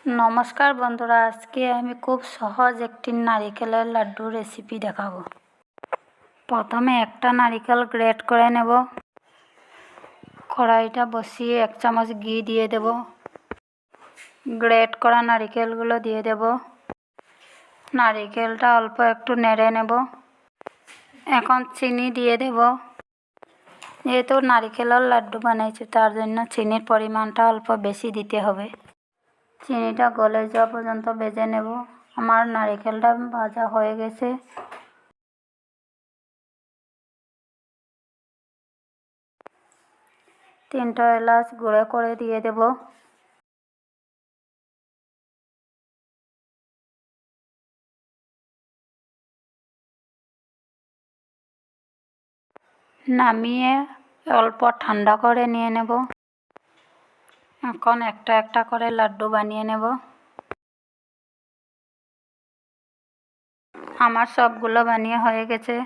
নমস্কার বন্ধুরা, আজকে আমি খুব সহজ একটি নারিকেলের লাড্ডু রেসিপি দেখাবো। প্রথমে একটা নারিকেল গ্রেট করে নেব। কড়াইটা বসিয়ে 1 চামচ ঘি দিয়ে দেব। গ্রেট করা নারিকেলগুলো দিয়ে দেব। নারিকেলটা অল্প একটু নেড়ে নেব। এখন চিনি দিয়ে দেব। যেহেতু নারিকেলের লাড্ডু বানাইছি তার জন্য চিনির পরিমাণটা অল্প বেশি দিতে হবে। চিনিটা গলে যাওয়া পর্যন্ত ভেজে নেব। আমার নারিকেলটা ভাজা হয়ে গেছে। তিনটা এলাচ গুঁড়ো করে দিয়ে দেব। নামিয়ে অল্প ঠান্ডা করে নিয়ে নেব। এখন একটা একটা করে লাড্ডু বানিয়ে নেব। আমার সবগুলো বানিয়ে হয়ে গেছে।